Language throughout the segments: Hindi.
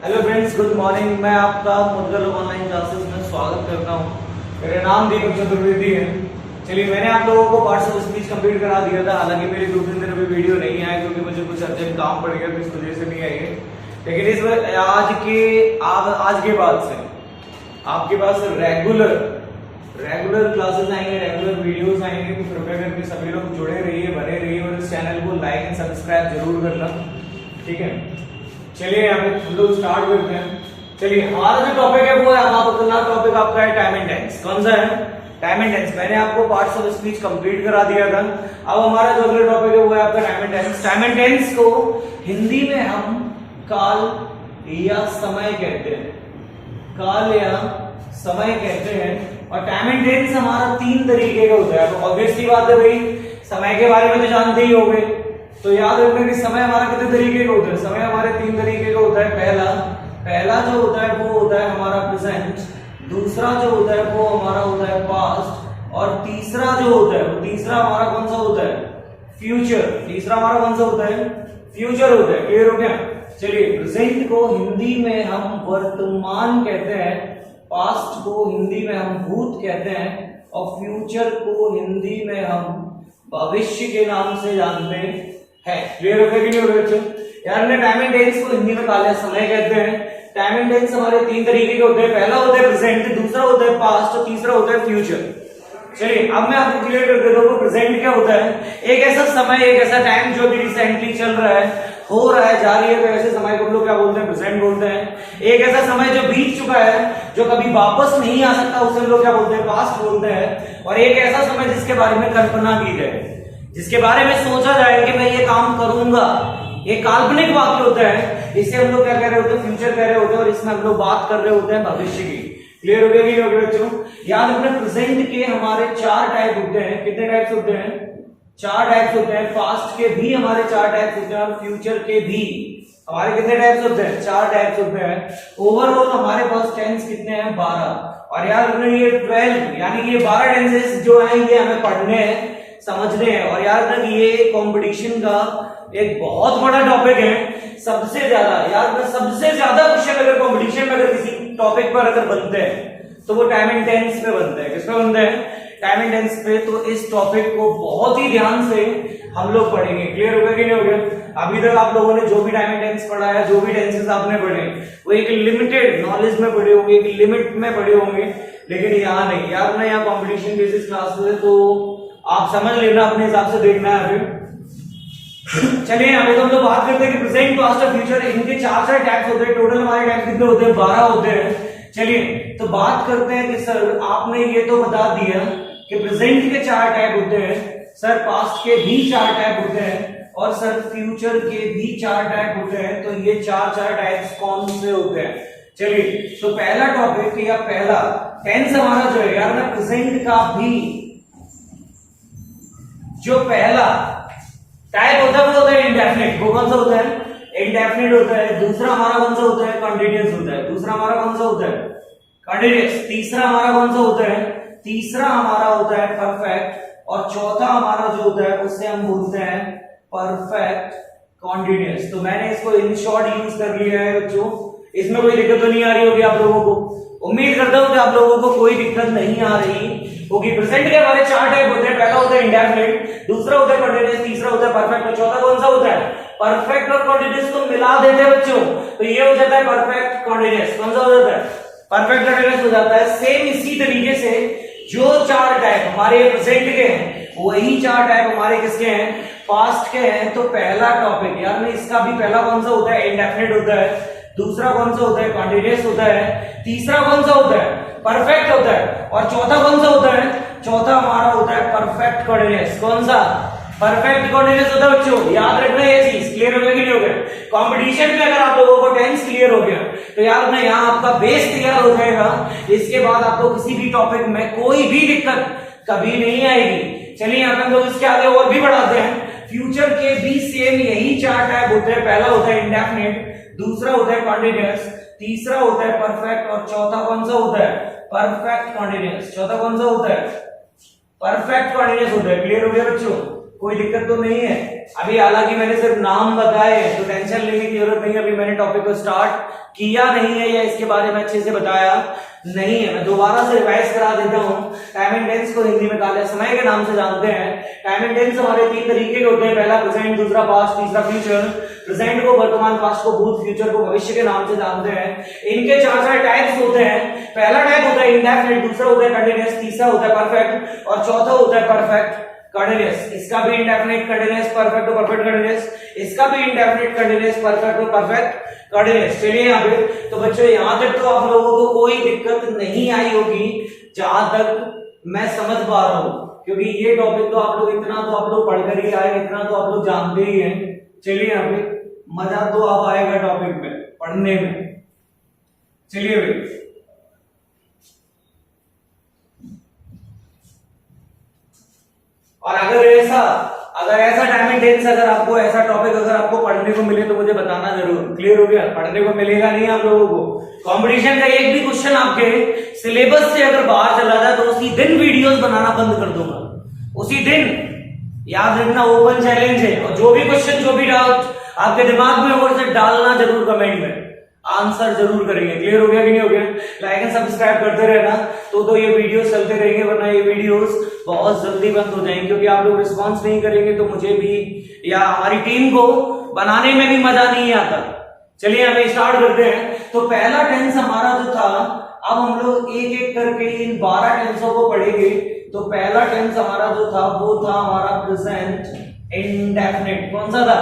Hello friends, good morning. मैं आपका मुद्गल ऑनलाइन क्लासेस में स्वागत करता हूं। मेरा नाम दीपक चतुर्वेदी है। चलिए, मैंने आप लोगों को पार्ट्स ऑफ स्पीच कंप्लीट करा दिया था। हालांकि मेरी 2-3 दिन अभी वीडियो नहीं आया क्योंकि मुझे कुछ अर्जेंट काम पड़ गया, तो इस वजह से नहीं आई है। लेकिन इस आज के बाद से आपके पास रेगुलर क्लासेस आएंगे, रेगुलर वीडियोस आएंगे। तो कृपया करके सभी लोग जुड़े रहिए, बने रहिए और इस चैनल को लाइक एंड सब्सक्राइब जरूर करना, ठीक है। चलिए यहाँ पे हम लोग स्टार्ट करते हैं। चलिए, हमारा जो टॉपिक है वो है, टॉपिक आपका है टाइम एंड टेंस। कौन सा है? Time and tense. मैंने आपको पार्ट्स ऑफ स्पीच कंप्लीट करा दिया था। अब हमारा जो अगला टॉपिक है वो है आपका time and tense. Time and tense को हिंदी में हम काल या समय कहते हैं, काल या समय कहते हैं। और टाइम एंड टेंस हमारा 3 तरीके का होता है। तो ऑब्वियसली बात है भाई, समय के बारे में तो जानते ही होंगे, तो याद रखना कि समय हमारा कितने तरीके का होता है। समय हमारे 3 तरीके का होता है। पहला जो होता है वो होता है हमारा प्रेजेंट, दूसरा जो होता है वो हमारा होता है पास्ट, और तीसरा जो होता है वो तीसरा हमारा कौन सा होता है? फ्यूचर। तीसरा हमारा कौन सा होता है? फ्यूचर होता है। क्लियर हो गया? चलिए, प्रेजेंट को हिंदी में हम वर्तमान कहते हैं, पास्ट को हिंदी में हम भूत कहते हैं, और फ्यूचर को हिंदी में हम भविष्य के नाम से जानते हैं। क्लियर हो गया कि नहीं हो गया बच्चों? यार, हमने टाइम एंड टेंस को हिंदी में काल या समय कहते हैं। टाइम एंड टेंस हमारे 3 तरीके के होते हैं। पहला होता है प्रेजेंट, दूसरा होता है पास्ट, और तीसरा होता है फ्यूचर। चलिए, अब मैं आपको क्लियर कर देता हूँ। प्रेजेंट क्या होता है? एक ऐसा समय, एक ऐसा टाइम जो अभी रिसेंटली चल रहा है, हो रहा है, जारी है, तो ऐसे समय को हम लोग क्या बोलते हैं? प्रेजेंट बोलते हैं। एक ऐसा समय जो बीत चुका है, जो कभी वापस नहीं आ सकता, उसे हम लोग क्या बोलते हैं? पास्ट बोलते हैं। और एक ऐसा समय जिसके बारे में कल्पना की जाए, जिसके बारे में सोचा जाए कि मैं ये काम करूंगा, ये काल्पनिक वाक्य होता है, इसे हम लोग क्या कह रहे होते हैं? फ्यूचर कह रहे होते हैं। और इसमें हम लोग बात कर रहे होते हैं भविष्य की। क्लियर हो गया कि नहीं हो गया बच्चों? याद रखना, प्रेजेंट के हमारे 4 टाइप होते हैं। कितने टाइप्स होते हैं? 4 टाइप्स होते हैं। पास्ट के भी हमारे 4 टाइप्स होते हैं, और फ्यूचर के भी हमारे कितने टाइप्स होते हैं? 4 टाइप्स होते हैं। ओवरऑल हमारे पास टेंस कितने हैं? 12। और याद रखना, ये 12 यानी ये 12 टेंसेस जो है ये हमें पढ़ने हैं, समझने हैं। और याद रखना, ये कंपटीशन का एक बहुत बड़ा टॉपिक है। सबसे ज्यादा याद रखना, सबसे ज्यादा क्वेश्चन अगर कंपटीशन में अगर किसी टॉपिक पर अगर बनते हैं तो वो टाइम एंड टेंस पे बनते हैं। किस पे बनते हैं? टाइम एंड टेंस पे। तो इस टॉपिक को बहुत ही ध्यान से हम लोग पढ़ेंगे। क्लियर हो गया कि नहीं हो गया? अभी तक आप लोगों ने जो भी टाइम एंड टेंस पढ़ा है, जो भी टेंसेस आपने पढ़े, वो एक लिमिटेड नॉलेज में पढ़े होंगे, एक लिमिट में पढ़े होंगे। लेकिन यहाँ नहीं, यार ना, यहाँ कॉम्पिटिशन बेसिस क्लासेस है, तो आप समझ लेना, अपने हिसाब से देखना है अभी। चलिए, यहाँ पे तो हम लोग बात करते हैं कि प्रेजेंट, पास्ट और फ्यूचर, इनके 4 टाइप्स होते हैं। टोटल हमारे टाइप्स कितने होते हैं? 12 होते हैं। चलिए, तो बात करते हैं कि सर आपने ये तो बता दिया कि प्रेजेंट के 4 टाइप होते हैं, सर पास्ट के भी 4 टाइप होते हैं, और सर फ्यूचर के भी 4 टाइप होते हैं। तो ये 4 टाइप्स कौन से होते हैं? चलिए, तो पहला टॉपिक या पहला टेंस हमारा जो है यार ना, प्रेजेंट का भी जो पहला टाइप होता है वो होता है इंडेफिनिट। वो कौन सा होता है? इंडेफिनिट होता है। दूसरा हमारा कौन सा होता है? कंटीन्यूअस होता है। दूसरा हमारा कौन सा होता है? कंटीन्यूअस। तीसरा हमारा कौन सा होता है? तीसरा हमारा होता है परफेक्ट। और चौथा हमारा जो होता है उसे हम बोलते हैं परफेक्ट कंटीन्यूअस। तो मैंने इसको इन शॉर्ट यूज कर लिया है बच्चों। इसमें कोई दिक्कत तो नहीं आ रही होगी आप लोगों को? उम्मीद करता हूं कि आप लोगों को कोई दिक्कत नहीं आ रही होगी। प्रेजेंट के हमारे 4 टाइप होते हैं। पहला होता है इंडेफिनिट, दूसरा होता है कंटीन्यूअस, तीसरा होता है परफेक्ट, और चौथा कौन सा होता है? परफेक्ट। और कंटीन्यूअस को मिला देते हैं बच्चों, तो ये हो जाता है परफेक्ट कंटीन्यूअस। कौन सा हो जाता है? परफेक्ट कंटीन्यूअस हो जाता है। सेम इसी तरीके से जो 4 टाइप हमारे प्रेजेंट के हैं, वही 4 टाइप हमारे किसके हैं? पास्ट के हैं। तो पहला टॉपिक यार में इसका भी पहला कौन सा होता है? इंडेफिनिट होता है। दूसरा कौन सा होता है? कंटीन्यूअस होता है। तीसरा कौन सा होता है? परफेक्ट होता है। और चौथा कौन सा होता है? चौथा हमारा होता है परफेक्ट कंटीन्यूअस। कौन सा? परफेक्ट कंटीन्यूअस होता है बच्चों। याद रखना ये चीज। क्लियर हो गया कि नहीं हो गया? कंपटीशन में अगर आप लोगों को टेंस क्लियर हो गया तो याद रखना, यहाँ आपका बेस तैयार हो जाएगा। इसके बाद आपको किसी भी टॉपिक में कोई भी दिक्कत कभी नहीं आएगी। चलिए, यहाँ पे हम लोग इसके आगे और भी बढ़ाते हैं। फ्यूचर के भी सेम यही 4 टाइप होते हैं। पहला होता है इंडेफिनिट, दूसरा होता है कंटीन्यूअस, तीसरा होता है परफेक्ट, और चौथा कौन सा होता है? Perfect continuous. चौथा कौन सा होता है? परफेक्ट कंटीन्यूअस होता है। क्लियर हो गया बच्चों? कोई दिक्कत तो नहीं है। अभी हालांकि मैंने सिर्फ नाम बताए तो टेंशन लेने की जरूरत नहीं है। अभी मैंने टॉपिक को स्टार्ट किया नहीं है या इसके बारे में अच्छे से बताया नहीं है। मैं दोबारा से रिवाइज करा देता हूं। टाइम एंड टेंस को हिंदी में काले समय के नाम से जानते हैं। टाइम एंड टेंस हमारे 3 तरीके के होते हैं, पहला प्रेजेंट, दूसरा पास्ट, तीसरा फ्यूचर। प्रेजेंट को वर्तमान, पास्ट को भूत, फ्यूचर को भविष्य के नाम से जानते हैं। इनके 4 टाइप्स होते हैं। पहला टाइप होता है इंडेफिनिट, दूसरा होता है कंटीन्यूअस, तीसरा होता है परफेक्ट और चौथा होता है परफेक्ट कंटीन्यूअस। इसका भी इंडेफिनिट, कंटीन्यूअस, परफेक्ट और परफेक्ट कंटीन्यूअस। इसका भी इंडेफिनिट, कंटीन्यूअस, परफेक्ट और परफेक्ट कंटीन्यूअस। चलिए यहाँ पे तो बच्चों यहां तक तो आप लोगों को कोई दिक्कत नहीं आई होगी जहां तक मैं समझ पा रहा हूं, क्योंकि ये टॉपिक तो आप लोग इतना तो आप लोग पढ़कर ही आए, इतना तो आप लोग जानते ही हैं। चलिए यहाँ पे मजा तो अब आएगा टॉपिक में पढ़ने में। चलिए भाई और अगर ऐसा टाइम एंड टेंस अगर आपको ऐसा टॉपिक अगर आपको पढ़ने को मिले तो मुझे बताना जरूर। क्लियर हो गया? पढ़ने को मिलेगा नहीं आप लोगों को। कंपटीशन का एक भी क्वेश्चन आपके सिलेबस से अगर बाहर चला जाए तो उसी दिन वीडियोस बनाना बंद कर दूंगा, उसी दिन। याद रखना, ओपन चैलेंज है। और जो भी क्वेश्चन, जो भी डाउट आपके दिमाग में हो उसे डालना जरूर कमेंट में, आंसर जरूर करेंगे। क्लियर हो गया कि नहीं हो गया? लाइक एंड सब्सक्राइब करते रहना तो ये वीडियोस चलते रहेंगे, वरना ये वीडियोस बहुत जल्दी बंद हो जाएंगे, क्योंकि आप लोग रिस्पांस नहीं करेंगे तो मुझे भी या हमारी टीम को बनाने में भी मजा नहीं आता। चलिए हमें स्टार्ट करते हैं। तो पहला टेंस हमारा जो था, अब हम लोग एक एक करके इन 12 टेंसों को पढ़ेंगे। तो पहला टेंस हमारा जो था वो था हमारा प्रेजेंट इंडेफिनिट। कौन सा था?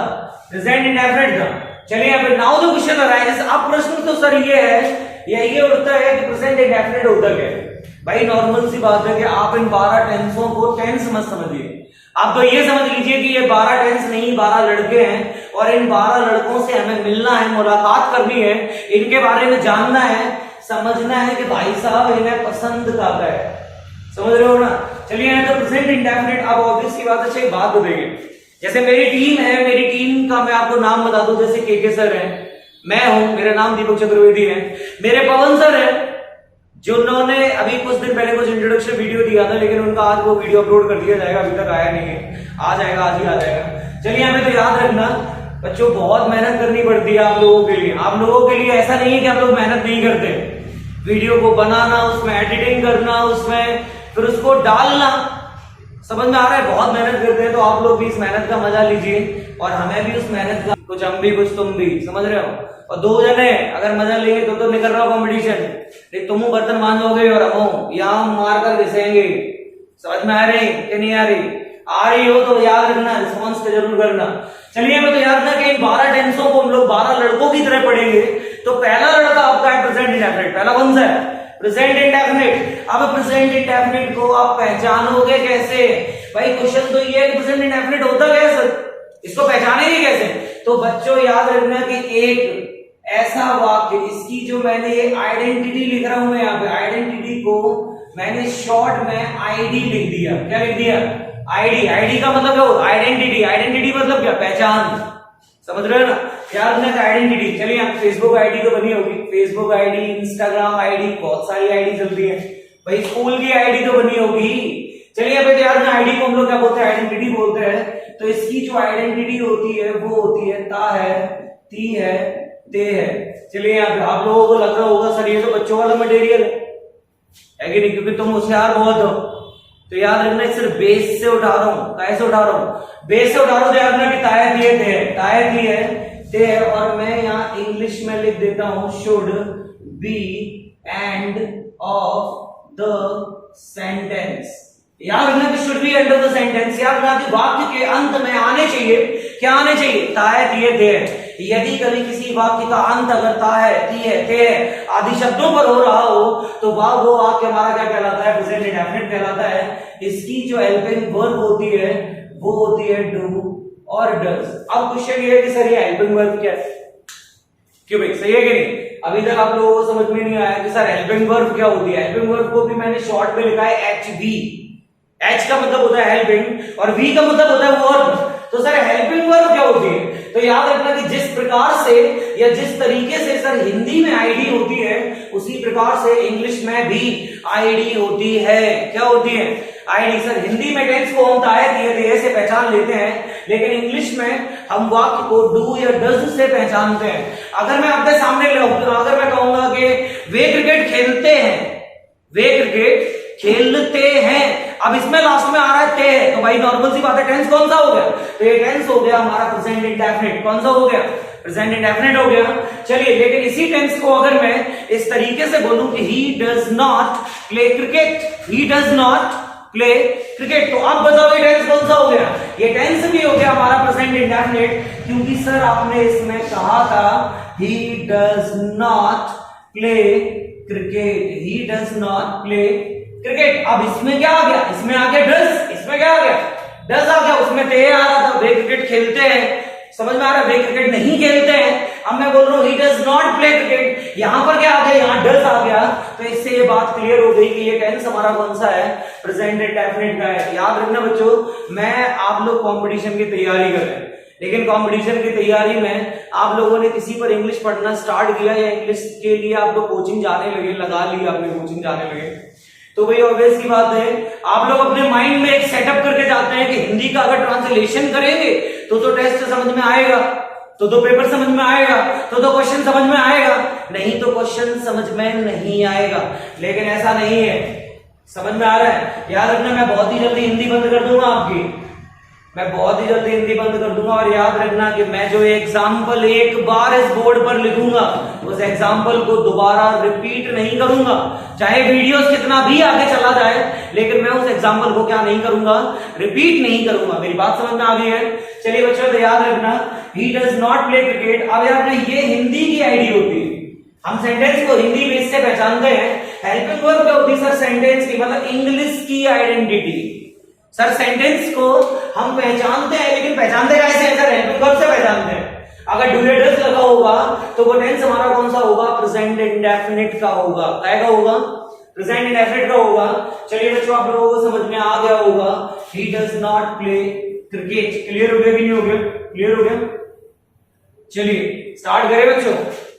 प्रेजेंट इंडेफिनिट था। चलिए यहाँ पे नाउ द क्वेश्चन अराइजेस। अब प्रश्न तो सर ये है या ये उठता है कि प्रेजेंट इंडेफिनिट होता क्या है? भाई नॉर्मल सी बात है कि आप इन 12 टेंसों को टेंस मत समझिए। आप तो ये समझ लीजिए कि ये 12 टेंस नहीं, 12 लड़के हैं और इन 12 लड़कों से हमें मिलना है, मुलाकात करनी है, इनके बारे में जानना है, समझना है कि भाई साहब इन्हें पसंद करता है। समझ रहे हो ना? चलिए यहाँ तो प्रेजेंट इंडेफिनिट। अब ऑब्वियस की बात है, एक बात बताइए, जैसे मेरी टीम है, मेरी टीम का मैं आपको नाम बता दूं, जैसे के सर है, मैं हूं, मेरा नाम दीपक चतुर्वेदी है, मेरे पवन सर है जिन्होंने अभी कुछ दिन पहले कुछ इंट्रोडक्शन वीडियो दिया था, लेकिन उनका आज वो वीडियो अपलोड कर दिया जाएगा, अभी तक आया नहीं है, आ जाएगा, आज ही आ जाएगा। चलिए हमें तो याद रखना बच्चों, बहुत मेहनत करनी पड़ती है आप लोगों के लिए। आप लोगों के लिए ऐसा नहीं है कि आप लोग मेहनत नहीं करते। वीडियो को बनाना, उसमें एडिटिंग करना, उसमें फिर उसको डालना, समझ में आ रहा है? बहुत मेहनत करते हैं। तो आप लोग भी इस मेहनत का मजा लीजिए और हमें भी उस मेहनत का, कुछ हम भी कुछ तुम भी, समझ रहे हो? और 2 जने अगर मजा लेंगे तो निकल रहा कॉम्पिटिशन, तुम बर्तन मांजोगे और हम यहाँ मार कर घिसेंगे। समझ में आ रही कि नहीं आ रही? आ रही हो तो याद रखना, रिस्पॉन्स जरूर करना। चलिए मैं तो याद रखना कि इन 12 टेंसों को हम लोग 12 लड़कों की तरह पढ़ेंगे। तो पहला लड़का आपका है प्रेजेंट इंडेफिनिट। पहला कौन सा है? Present indefinite. अब प्रेजेंट इंडेफिनिट को आप पहचानोगे कैसे? भाई क्वेश्चन तो ये है कि प्रेजेंट इंडेफिनिट होता क्या है सर, इसको पहचानेंगे कैसे? तो बच्चों याद रखना कि एक ऐसा वाक्य, इसकी जो मैंने ये आइडेंटिटी लिख रहा हूं मैं यहाँ पे, आइडेंटिटी को मैंने शॉर्ट में आईडी लिख दिया। क्या लिख दिया? आईडी। आईडी का मतलब क्या होता है? आइडेंटिटी। आइडेंटिटी मतलब क्या? पहचान। समझ रहे हो ना? याद रखना आइडेंटिटी। चलिए आप फेसबुक आईडी तो बनी होगी, फेसबुक आईडी, इंस्टाग्राम आईडी, बहुत सारी आईडी चलती है। भाई स्कूल की आईडी तो बनी होगी। चलिए अब याद रखना आईडी को हम लोग क्या बोलते हैं? आइडेंटिटी बोलते हैं। तो इसकी जो आइडेंटिटी होती है वो होती है ता है, ती है, ते है। चलिए यहाँ पे आप लोगों को लग रहा होगा सर ये तो बच्चों वाला मटेरियल है कि नहीं, क्योंकि तुम होशियार बहुत हो। तो याद रखना सिर्फ बेस से उठा रहा हूं। कैसे उठा रहा हूं? बेस से उठा रहा हूं। तो याद रखना कि तायत ये थे, तायत ये ते है, और मैं यहाँ इंग्लिश में लिख देता हूं should be end of the sentence. याद रखना कि should be end of the sentence. याद रखना कि वाक्य के अंत में आने चाहिए, क्या आने चाहिए? तायत ये थे। यदि कभी किसी वाक्य का अंत अगर ता है, ती है, ते है आदि शब्दों पर हो रहा हो तो वो वाक्य हमारा क्या कहलाता है? प्रेजेंट इंडेफिनिट कहलाता है। इसकी जो हेल्पिंग वर्ब होती है वो होती है डू और डज। अब क्वेश्चन ये है कि सर ये हेल्पिंग वर्ब क्या है? क्यों भाई, सही है कि नहीं? अभी तक आप लोगों को समझ में नहीं आया कि सर हेल्पिंग वर्ब क्या होती है। हेल्पिंग वर्ब को भी मैंने शॉर्ट में लिखा है HV। H का मतलब होता है हेल्पिंग और V का मतलब होता है वर्ब। तो सर हेल्पिंग वर्ब क्या होती है? तो याद रखना कि जिस प्रकार से या जिस तरीके से सर हिंदी में आईडी होती है उसी प्रकार से इंग्लिश में भी आईडी होती है। क्या होती है? आईडी। सर हिंदी में टेंस को हम ताया दिए से पहचान लेते हैं, लेकिन इंग्लिश में हम वाक्य को डू या डज से पहचानते हैं। अगर मैं आपके सामने अगर मैं कहूंगा कि वे क्रिकेट खेलते हैं, वे क्रिकेट खेलते हैं, अब इसमें लास्ट में आ रहा है ते, तो भाई नॉर्मल सी बात है, टेंस कौन सा हो गया? तो ये टेंस हो गया हमारा प्रेजेंट इंडेफिनिट। कौन सा हो गया? प्रेजेंट इंडेफिनिट हो गया। चलिए, लेकिन इसी टेंस को अगर मैं इस तरीके से बोलूं कि he does not play cricket, he does not play cricket, तो अब बताओ ये टेंस कौन सा हो गया? ये टेंस भी हो गया हमारा प्रेजेंट इंडेफिनिट, क्योंकि सर आपने इसमें कहा था he does not play cricket, he does not play cricket. अब इसमें क्या आ गया? इसमें आ गया डज, इसमें क्या आ गया? डज आ गया। उसमें ते आ रहा था, वे क्रिकेट खेलते हैं, समझ में आ रहा है? वे क्रिकेट नहीं खेलते हैं। अब मैं बोल रहा हूं he does not play cricket, यहां पर क्या आ गया? यहां डज आ गया। तो इससे ये बात क्लियर हो गई कि ये टेंस हमारा कौन सा है? प्रेजेंट इंडेफिनिट का है। याद रखना बच्चों, मैं आप लोग कंपटीशन की तैयारी कर रहे हैं, लेकिन कंपटीशन की तैयारी में आप लोगों ने किसी पर इंग्लिश पढ़ना स्टार्ट किया या इंग्लिश के लिए आप लोग कोचिंग जाने लगे, लगा ली आपने कोचिंग जाने लगे, तो भाई ऑब्वियस की बात है आप लोग अपने माइंड में एक सेटअप करके जाते हैं कि हिंदी का अगर ट्रांसलेशन करेंगे तो टेस्ट समझ में आएगा, तो पेपर समझ में आएगा, तो क्वेश्चन समझ में आएगा, नहीं तो क्वेश्चन समझ में नहीं आएगा। लेकिन ऐसा नहीं है, समझ में आ रहा है? याद रखना, मैं बहुत ही जल्दी हिंदी बंद कर दूंगा आपकी, मैं बहुत ही जल्दी हिंदी बंद कर दूंगा। और याद रखना कि मैं जो एग्जाम्पल एक बार इस बोर्ड पर लिखूंगा, उस एग्जाम्पल को दोबारा रिपीट नहीं करूंगा, चाहे वीडियोस कितना भी आगे चला जाए, लेकिन मैं उस एग्जाम्पल को क्या नहीं करूंगा? रिपीट नहीं करूंगा। मेरी बात समझ में आ गई है? चलिए बच्चों, तो याद रखना he does not play cricket. अब याद रखना, ये हिंदी की आईडी होती है, हम सेंटेंस को हिंदी में इससे पहचानते हैं। हेल्पिंग वर्ब क्या होती है सर? सेंटेंस की, मतलब इंग्लिश की आइडेंटिटी। सर सेंटेंस को हम पहचानते हैं, लेकिन पहचानते कैसे हैं सर? हेल्पिंग वर्ब से पहचानते हैं। अगर डू या डज लगा होगा तो वो टेंस हमारा कौन सा होगा? प्रेजेंट इंडेफिनिट का होगा। क्या का होगा? प्रेजेंट इंडेफिनिट का होगा। चलिए बच्चों, आप लोगों को समझ में आ गया होगा he does not play cricket. Clear हो गया कि नहीं हो गया? क्लियर हो गया। चलिए स्टार्ट करें बच्चों,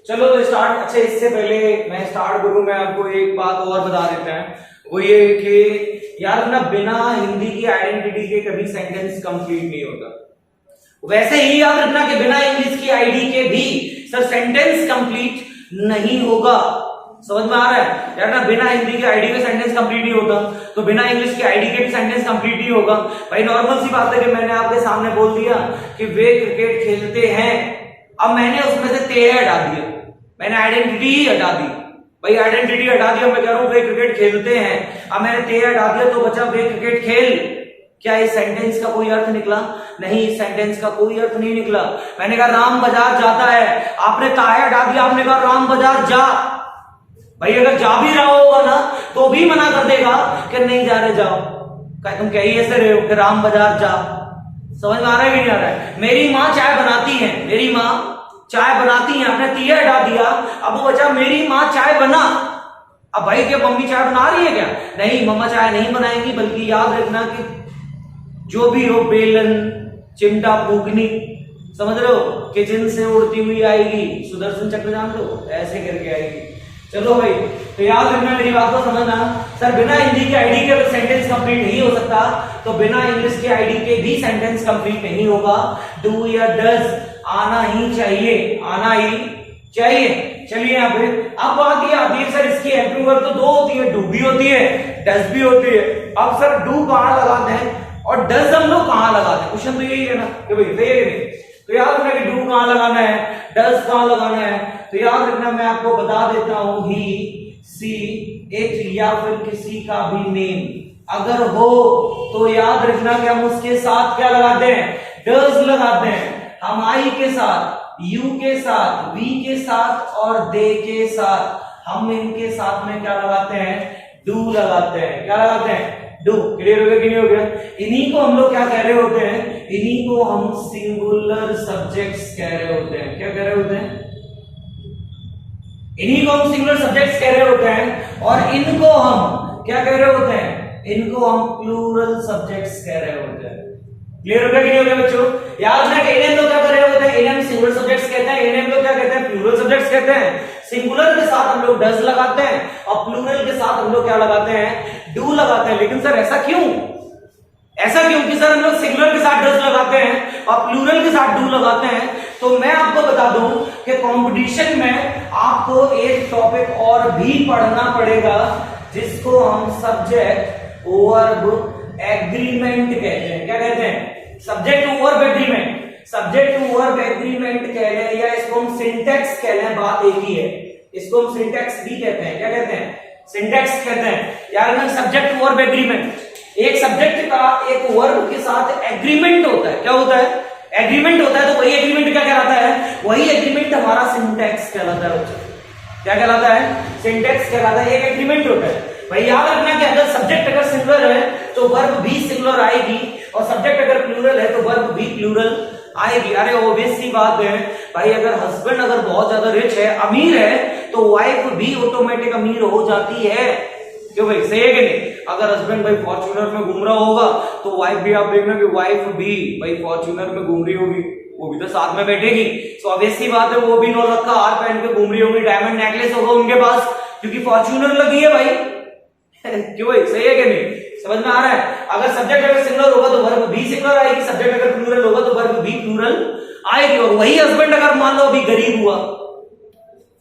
चलो तो स्टार्ट। अच्छा, इससे पहले मैं स्टार्ट करूं, मैं आपको एक बात और बता देता है, वो ये कि यार ना, बिना हिंदी की आइडेंटिटी के कभी सेंटेंस कंप्लीट नहीं होता। वैसे ही याद रखना कि बिना इंग्लिश की आईडी के भी सर सेंटेंस कंप्लीट नहीं होगा। समझ में आ रहा है? यार ना, बिना हिंदी की आईडी के सेंटेंस कंप्लीट नहीं होता, तो बिना इंग्लिश की आईडी के भी सेंटेंस कंप्लीट नहीं होगा। भाई नॉर्मल सी बात है कि मैंने आपके सामने बोल दिया कि वे क्रिकेट खेलते हैं, अब मैंने उसमें से ते हटा दिया, मैंने आइडेंटिटी ही हटा दी। भाई आइडेंटिटी हटा दिया, मैं कह रहा हूं वे क्रिकेट खेलते हैं, अब मैंने ते हटा दिया तो बचा वे क्रिकेट खेल। क्या इस सेंटेंस का कोई अर्थ निकला? नहीं, इस सेंटेंस का कोई अर्थ नहीं निकला। मैंने कहा राम बाजार जाता है, आपने ताया हटा दिया, आपने कहा राम बाजार जा। भाई अगर जा भी रहा होगा ना तो भी मना कर देगा कि नहीं जा रहे, जाओ। क्या तुम कही ऐसे रहे हो कि राम बाजार जा? समझ में आ रहा है कि नहीं आ रहा है? मेरी माँ चाय बनाती है, मेरी माँ चाय बनाती है, आपने तिया हटा दिया, अब वो बचा मेरी माँ चाय बना। अब भाई क्या मम्मी चाय बना रही है क्या? नहीं, मम्मा चाय नहीं बनाएंगी, बल्कि याद रखना कि जो भी हो, बेलन चिमटा फूकनी, समझ रहे हो, किचन से उड़ती हुई आएगी, सुदर्शन चक्र जान लो, ऐसे करके आएगी। चलो भाई, तो याद रखना, मेरी बात को समझना। सर बिना हिंदी की आईडी के अगर सेंटेंस कंप्लीट नहीं हो सकता, तो बिना इंग्लिश की आईडी के भी सेंटेंस कंप्लीट नहीं होगा। डू या डज आना ही चाहिए, आना ही चाहिए। चलिए यहाँ पे अब बात ये आती है सर, इसकी हेल्पिंग वर्ब तो दो होती है, डू भी होती है, डज भी होती है। अब सर डू कहां लगाते हैं और डज हम लोग कहां लगाते हैं? क्वेश्चन तो यही है ना कि भाई सही है नहीं? तो याद रखना कि डू कहां लगाना है, डज कहां लगाना है। तो याद रखना, मैं आपको बता देता हूं, ही, सी, इट या फिर किसी का भी नेम अगर हो तो याद रखना कि हम उसके साथ क्या लगाते हैं? डज लगाते हैं। हम आई के साथ, यू के साथ, वी के साथ और दे के साथ, हम इनके साथ में क्या लगाते हैं? डू लगाते हैं। क्या लगाते हैं? डू। क्लियर हो गया कि नहीं हो गया? इन्हीं को हम लोग क्या कह रहे होते हैं? इन्हीं को हम सिंगुलर सब्जेक्ट्स कह रहे होते हैं। क्या कह रहे होते हैं? इन्हीं को हम सिंगुलर सब्जेक्ट्स कह रहे होते हैं, और इनको हम क्या कह रहे होते हैं? इनको हम प्लूरल सब्जेक्ट्स कह रहे होते हैं। क्लियर हो गया कि नहीं हो गया बच्चों? याद रखना, इन्हें लोग क्या कर रहे होते हैं? इन्हें हम सिंगुलर सब्जेक्ट्स कहते हैं, इन्हें हम लोग क्या कहते हैं? प्लूरल सब्जेक्ट्स कहते हैं। सिंगुलर के साथ हम लोग डज लगाते हैं और प्लूरल के साथ हम लोग क्या लगाते हैं? डू लगाते हैं। लेकिन सर ऐसा क्यों? ऐसा क्यों कि सर हम लोग सिंगुलर के साथ डज लगाते हैं और प्लूरल के साथ डू लगाते हैं? तो मैं आपको बता दूं कि कंपटीशन में आपको एक टॉपिक और भी पढ़ना पड़ेगा जिसको हम सब्जेक्ट वर्ब एग्रीमेंट कहते हैं। क्या कहते हैं? Subject to verb agreement. Subject to verb agreement कह लें या इसको हम सिंटैक्स कह लें, बात एक ही है। इसको हम सिंटैक्स भी कहते हैं। क्या कहते हैं? सिंटैक्स कहते हैं। यार ना सब्जेक्ट टू वर्ब एग्रीमेंट, एक सब्जेक्ट का एक वर्ब के साथ एग्रीमेंट होता है। क्या होता है? एग्रीमेंट होता है। तो वही एग्रीमेंट क्या कहलाता है? वही एग्रीमेंट हमारा सिंटैक्स कहलाता है। क्या कहलाता है? सिंटैक्स कहलाता है। एक एग्रीमेंट होता है। भाई याद रखना कि अगर सब्जेक्ट अगर सिंगुलर है तो वर्ब भी सिंगुलर आएगी और सब्जेक्ट अगर प्लूरल है तो वर्ब भी प्लूरल आएगी। अरे ऑब्वियस सी बात है भाई, अगर हस्बैंड अगर बहुत ज्यादा रिच है, अमीर है, तो वाइफ भी ऑटोमेटिक अमीर हो जाती है। क्यों भाई? सही है कि नहीं? अगर हस्बैंड भाई फॉर्च्यूनर में घूम रहा होगा तो वाइफ भी, आप देखना कि वाइफ भी भाई फॉर्च्यूनर में घूम रही होगी, वो भी तो साथ में बैठेगी। तो ऑब्वियस सी बात है वो भी नौ रखा हार पहन के घूम रही होगी, डायमंड नेकलेस होगा उनके पास, क्योंकि फॉर्च्यूनर लगी है भाई। क्यों भाई? सही है कि नहीं? समझ में आ रहा है? अगर सब्जेक्ट अगर सिंगुलर होगा तो वर्ब भी सिंगुलर आएगी, सब्जेक्ट अगर प्लूरल होगा तो वर्ब भी प्लूरल आएगी। और वही हस्बैंड अगर मान लो अभी गरीब हुआ,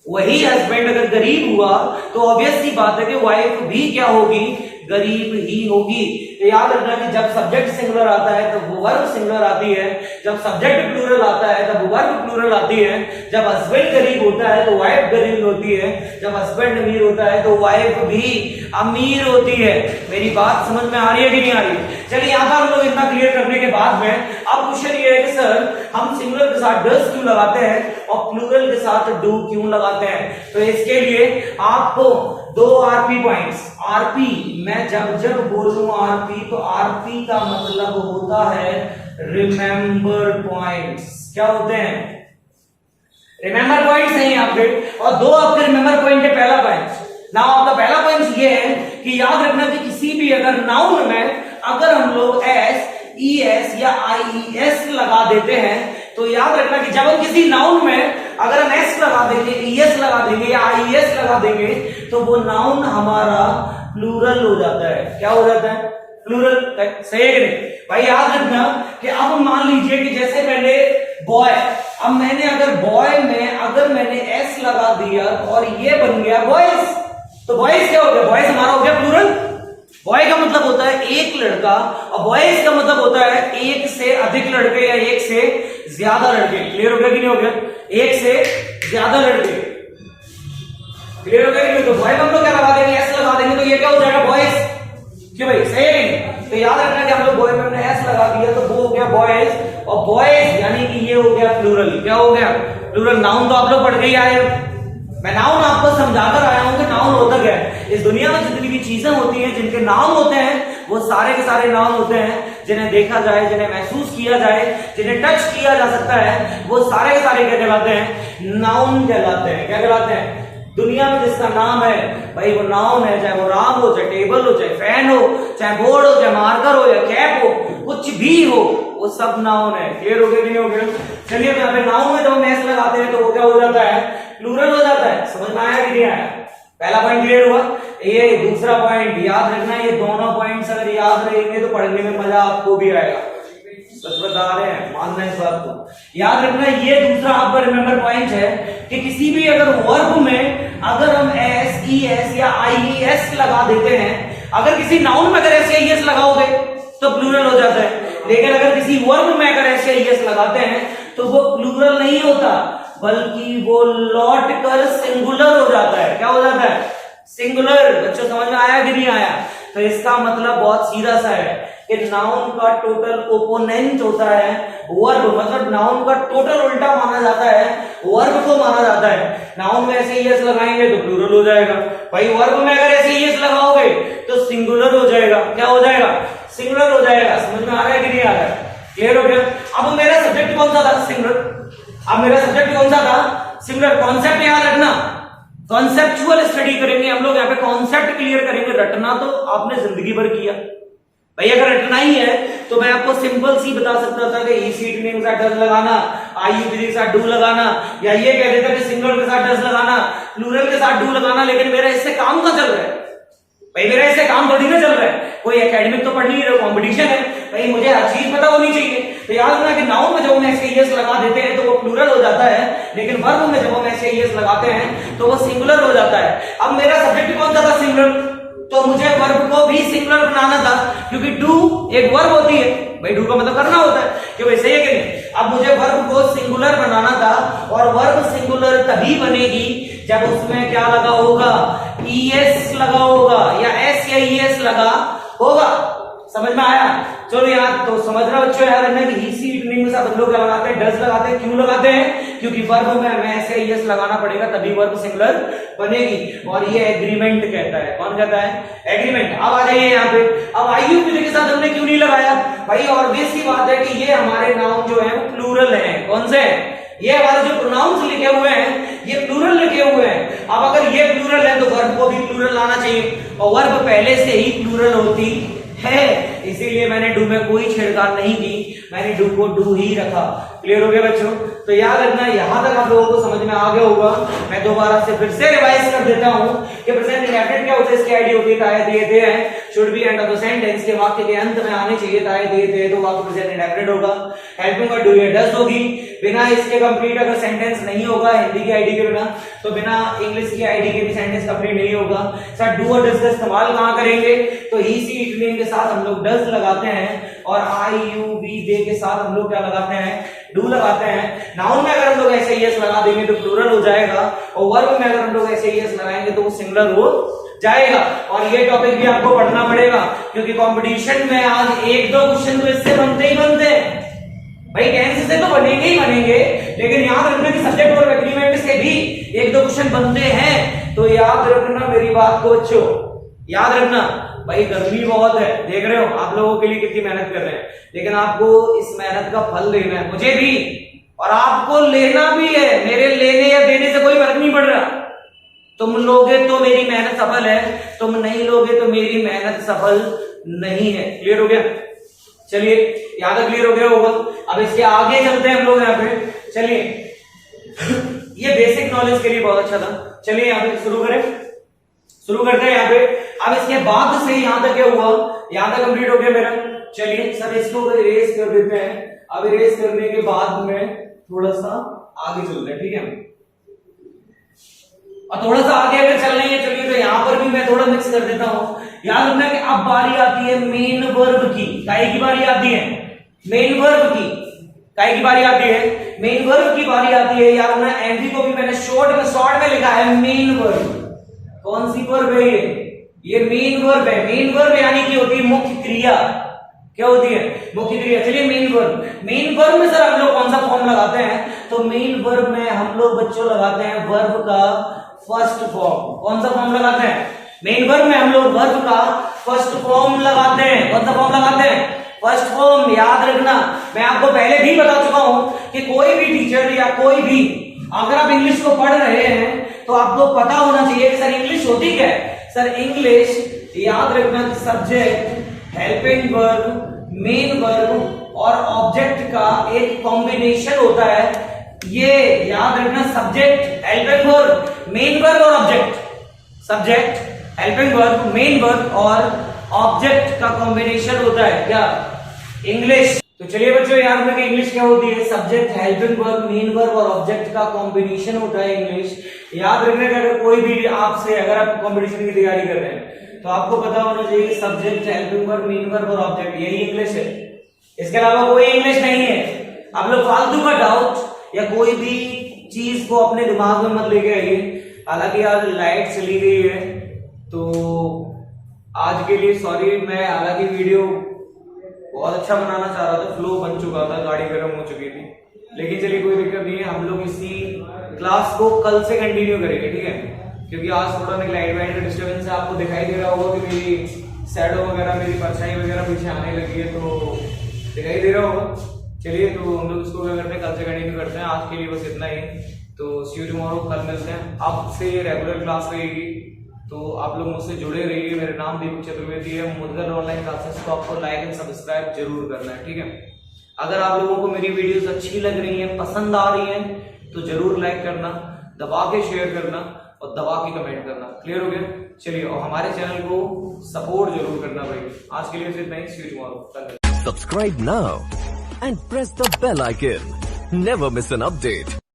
वही हस्बैंड अगर गरीब हुआ तो ऑब्वियस सी बात है कि वाइफ भी क्या होगी? गरीब ही होगी। तो याद रखना कि जब सब्जेक्ट सिंगुलर आता है तो वो वर्ब सिंगुलर आती है, जब सब्जेक्ट प्लूरल आता है तब वो वर्ब प्लूरल आती है, जब हस्बैंड गरीब होता है तो वाइफ गरीब होती है, जब हस्बैंड अमीर होता है तो वाइफ भी अमीर होती है। मेरी बात समझ में आ रही है कि नहीं आ रही? चलिए यहां पर हम लोग इतना क्लियर करने के बाद में अब क्वेश्चन ये है कि सर हम सिंगुलर के साथ डज क्यों लगाते हैं और प्लूरल के साथ डू क्यों लगाते हैं? तो इसके लिए आपको दो आरपी पॉइंट्स, आरपी मैं जब बोलूं आरपी तो आरपी का मतलब होता है रिमेंबर पॉइंट्स। क्या होते हैं? रिमेंबर पॉइंट्स नहीं आपके, और दो आपके रिमेंबर पॉइंट है। पहला पॉइंट ना आपका पहला पॉइंट ये है कि याद रखना कि किसी भी अगर नाउन में अगर हम लोग एस, ई एस या आई ई एस लगा देते हैं तो याद रखना कि जब हम किसी नाउन में अगर हम एस लगा देंगे, ई एस लगा देंगे या आई एस लगा देंगे तो वो नाउन हमारा प्लूरल हो जाता है। क्या हो जाता है? प्लूरल। सही है कि नहीं भाई? याद रखना कि अब मान लीजिए कि जैसे मैंने बॉय, अब मैंने अगर बॉय में अगर मैंने एस लगा दिया और ये बन गया बॉयज, तो बॉयज क्या हो गया? बॉयज हमारा हो गया प्लूरल। बॉय का मतलब होता है एक लड़का और बॉयज का मतलब होता है एक से अधिक लड़के या एक से ज्यादा लड़के। क्लियर हो गया कि नहीं हो गया? एक से ज्यादा लड़के। क्लियर हो गया कि नहीं? तो बॉय में हम लोग क्या लगा देंगे? एस लगा देंगे तो ये क्या हो जाएगा? बॉयज। क्यों भाई? सही है? तो याद रखना कि हम लोग बॉय में हमने एस लगा दिया तो वो हो गया बॉयज, और बॉयज यानी कि ये हो गया प्लूरल। क्या हो गया? प्लूरल। नाउन तो आप लोग पढ़ के ही आए हो, मैं नाउन आपको समझाकर आया हूं कि नाउन होता क्या है। इस दुनिया में जितनी भी चीजें होती हैं जिनके नाम होते हैं वो सारे के सारे नाउन होते हैं। जिन्हें देखा जाए, जिन्हें महसूस किया जाए, जिन्हें टच किया जा सकता है, वो सारे के सारे क्या कहलाते हैं? नाउन कहलाते हैं। क्या कहलाते हैं? दुनिया में जिसका नाम है भाई वो नाउन है, चाहे वो राम हो, चाहे टेबल हो, चाहे फैन हो, चाहे बोर्ड हो, चाहे मार्कर हो या कैप हो, कुछ भी हो, वो सब नाउन है। क्लियर हो गया कि नहीं हो गया? चलिए तो यहाँ पे नाउन में जब हम एस लगाते हैं तो वो क्या हो जाता है? प्लूरल हो जाता है। समझ में आया कि नहीं आया? पहला पॉइंट क्लियर हुआ। ये दूसरा पॉइंट याद रखना, ये दोनों पॉइंट्स अगर याद रहेंगे तो पढ़ने में मजा आपको भी आएगा। सच बता रहे हैं, मानना इस बात को। याद रखना ये दूसरा आपका रिमेंबर पॉइंट है कि किसी भी अगर वर्ब में अगर हम एस, ई एस या आई ई एस लगा देते हैं, अगर किसी नाउन में अगर एस या ई एस लगाओगे तो प्लूरल हो जाता है, लेकिन अगर किसी वर्ब में अगर एस या ई एस लगाते हैं तो वो प्लूरल नहीं होता बल्कि वो लौट कर सिंगुलर हो जाता है। क्या हो जाता है? सिंगुलर। बच्चों समझ में आया कि नहीं आया? तो इसका मतलब बहुत सीधा सा है कि नाउन का टोटल ओपोनेंट होता है वर्ब, मतलब नाउन का टोटल उल्टा माना जाता है, वर्ब को माना जाता है। नाउन में ऐसे एस लगाएंगे तो प्लूरल हो जाएगा भाई, वर्ब में अगर ऐसे एस लगाओगे तो सिंगुलर हो जाएगा। क्या हो जाएगा? सिंगुलर हो जाएगा। समझ में आ रहा है कि नहीं आ रहा है? क्लियर हो गया? अब मेरा सब्जेक्ट कौन सा था? सिंगुलर। अब मेरा सब्जेक्ट कौन सा था? सिंगुलर। कॉन्सेप्ट याद रखना, कॉन्सेप्चुअल स्टडी करेंगे हम लोग, यहाँ पे कॉन्सेप्ट क्लियर करेंगे। रटना तो आपने जिंदगी भर किया भाई, अगर रटना ही है तो मैं आपको सिंपल सी बता सकता था कि सीट नेम के साथ डज लगाना, आईयूपी के साथ डू लगाना, या ये कह देता कि सिंगुलर के साथ डज लगाना, प्लूरल के साथ डू लगाना, लेकिन मेरा इससे काम कहां चल रहा है? भाई मेरा इससे काम थोड़ी ना चल रहा है, कोई एकेडमिक तो पढ़ नहीं रहा, कंपटीशन है भाई, मुझे हर चीज पता होनी चाहिए। तो याद रखना कि नाउन में जब हम एस लगा देते हैं तो वो प्लूरल हो जाता है, लेकिन वर्ब में जब हम एस लगाते हैं तो वो सिंगुलर हो जाता है। अब मेरा सब्जेक्ट कौन सा था? सिंगुलर, तो मुझे वर्ब को भी सिंगुलर बनाना था, क्योंकि डू एक वर्ब होती है भाई, डू का मतलब करना होता है कि भाई सही है कि नहीं। अब मुझे वर्ब को सिंगुलर बनाना था, और वर्ब सिंगुलर तभी बनेगी जब उसमें क्या लगा होगा? ईएस लगा होगा, या एस या ईएस लगा होगा। समझ में आया? चलो यार, तो समझ रहा बच्चों यार है कि इसी इटनिंग में सब लोग क्या लगाते हैं? डज लगाते हैं। क्यों लगाते हैं? क्योंकि वर्ब में हमें एस या ईएस लगाना पड़ेगा, तभी वर्ब सिंगुलर बनेगी। और ये एग्रीमेंट कहता है। कौन कहता है? एग्रीमेंट। अब आ जाइए यहाँ पे, अब आईयूपी के साथ हमने क्यों नहीं लगाया भाई? ऑब्वियस सी बात है कि ये हमारे नाउन जो है वो प्लूरल है। कौन से? ये हमारे जो प्रोनाउंस लिखे हुए हैं ये प्लूरल लिखे हुए हैं। अब अगर ये प्लूरल है तो वर्ब को भी प्लूरल आना चाहिए, और वर्ब पहले से ही प्लूरल होती है, इसीलिए मैंने डू में कोई छेड़छाड़ नहीं की, मैंने डू को डू ही रखा। क्लियर हो गया बच्चों? तो याद रखना, यहां तक आप लोगों को समझ में आ गया होगा। मैं दोबारा से फिर से रिवाइज कर देता हूं कि प्रेजेंट इंडेफिनिट क्या होता है, इसकी आईडी होती है ताए दिए थे हैं, should be end of the sentence के वाक्य के अंत में आने चाहिए ताए दिए थे, तो वाक्य प्रेजेंट इंडेफिनिट होगा। हेल्पिंग वर्ड डू या डज होगी। बिना इसके कंप्लीट अगर सेंटेंस नहीं होगा हिंदी की आईडी के बिना, तो बिना इंग्लिश की आईडी के भी सेंटेंस कंप्लीट नहीं होगा। सर डू और डज का इस्तेमाल कहां करेंगे? तो ही सी इट नेम के साथ हम लोग डज लगाते हैं, और आई यू बी दे के साथ हम लोग क्या लगाते हैं? डू लगाते हैं। नाउन में अगर हम लोग ऐसे यस लगा देंगे तो प्लूरल हो जाएगा, और वर्ब में अगर हम लोग ऐसे यस लगाएंगे तो वो सिंगुलर हो जाएगा। और ये टॉपिक भी आपको पढ़ना पड़ेगा, क्योंकि कंपटीशन में आज एक दो क्वेश्चन तो इससे बनते ही बनते हैं भाई। टेंस से तो बनेंगे ही बनेंगे, लेकिन याद रखना कि सब्जेक्ट और एग्रीमेंट से भी एक दो क्वेश्चन बनते हैं। तो याद रखना मेरी बात को बच्चों, याद रखना भाई। गर्मी बहुत है, देख रहे हो आप लोगों के लिए कितनी मेहनत कर रहे हैं, लेकिन आपको इस मेहनत का फल लेना है, मुझे भी और आपको लेना भी है। मेरे लेने या देने से कोई फर्क नहीं पड़ रहा। तुम लोगे तो मेरी मेहनत सफल है, तुम नहीं लोगे तो मेरी मेहनत सफल नहीं है। क्लियर हो गया? चलिए, यहां तक क्लियर हो गया होगा। अब इसके आगे चलते हैं हम लोग यहाँ पे। चलिए, ये बेसिक नॉलेज के लिए बहुत अच्छा था। चलिए यहाँ पे शुरू करते हैं यहाँ पे। अब इसके बाद से यहां तक क्या हुआ? यहां तक कंप्लीट हो गया मेरा। चलिए सर इसको इरेज कर देते हैं। अब इरेज करने के बाद में थोड़ा सा आगे चलते हैं, ठीक है? और थोड़ा सा आगे अगर चल रही है, चलिए तो यहां पर भी मैं थोड़ा मिक्स कर देता हूं। याद रखना कि अब बारी आती है मेन वर्ब की। काहे की बारी आती है? मेन वर्ब की। काहे की बारी आती है? मेन वर्ब की बारी आती है। याद रखना, एमवी को भी मैंने शॉर्ट में लिखा है मेन वर्ब। कौन सी वर्ब है ये मेन वर्ब है। मेन वर्ब यानी कि होती है मुख्य क्रिया। क्या होती है? मुख्य क्रिया। चलिए मेन वर्ब में सर हम लोग कौन सा फॉर्म लगाते हैं? तो मेन वर्ब में हम लोग बच्चों लगाते हैं वर्ब का फर्स्ट फॉर्म। कौन सा फॉर्म लगाते हैं? मेन वर्ब में हम लोग वर्ब का फर्स्ट फॉर्म लगाते हैं। कौन सा फॉर्म लगाते हैं? First form. याद रखना, मैं आपको पहले भी बता चुका हूं कि कोई भी टीचर या कोई भी अगर आप इंग्लिश को पढ़ रहे हैं तो आपको पता होना चाहिए कि सर इंग्लिश होती क्या है। सर इंग्लिश, याद रखना, subject, helping verb, main verb और ऑब्जेक्ट का एक कॉम्बिनेशन होता है। ये याद रखना, subject, helping verb, main verb और object. Subject, helping verb, main verb और ऑब्जेक्ट का कॉम्बिनेशन होता है क्या? इंग्लिश। तो चलिए बच्चों, याद रखना इंग्लिश क्या होती है? Subject, helping verb, main verb और ऑब्जेक्ट का कॉम्बिनेशन होता है इंग्लिश। याद रखना कि अगर कोई भी आपसे, अगर आप कॉम्पिटिशन की तैयारी कर रहे हैं तो आपको पता होना चाहिए कि subject, helping verb, main verb और ऑब्जेक्ट, यही इंग्लिश है। इसके अलावा कोई इंग्लिश नहीं है। आप लोग फालतू का डाउट या कोई भी चीज को अपने दिमाग में मत लेके आइए। हालांकि आज लाइट चली गई है तो आज के लिए सॉरी। मैं हालांकि वीडियो बहुत अच्छा बनाना चाह रहा था, फ्लो बन चुका था, गाड़ी गर्म हो चुकी थी, लेकिन चलिए कोई दिक्कत नहीं है। हम लोग इसी क्लास को कल से कंटिन्यू करेंगे, ठीक है? क्योंकि आज थोड़ा लाइट वाइट का डिस्टर्बेंस है। आपको दिखाई दे रहा होगा कि मेरी शैडो वगैरह, मेरी परछाई वगैरह पीछे आने लगी है, तो दिखाई दे रहा होगा। चलिए तो हम लोग इसको क्या करते हैं, कल से कंटिन्यू करते हैं। आज के लिए बस इतना ही। तो सी यू टुमारो, कल मिलते हैं। अब से रेगुलर क्लास रहेगी, तो आप लोग मुझसे जुड़े रहिए। मेरा नाम दीपक चतुर्वेदी है। मुद्गल ऑनलाइन क्लासेस को आपको लाइक एंड सब्सक्राइब जरूर करना है, ठीक है? अगर आप लोगों को मेरी वीडियोस अच्छी लग रही हैं, पसंद आ रही हैं, तो जरूर लाइक करना, दबा के शेयर करना और दबा के कमेंट करना। क्लियर हो गया? चलिए और हमारे चैनल को सपोर्ट जरूर करना भाई। आज के लिए सिर्फ नहीं, see you tomorrow. Subscribe now and press the bell icon. Never miss an update.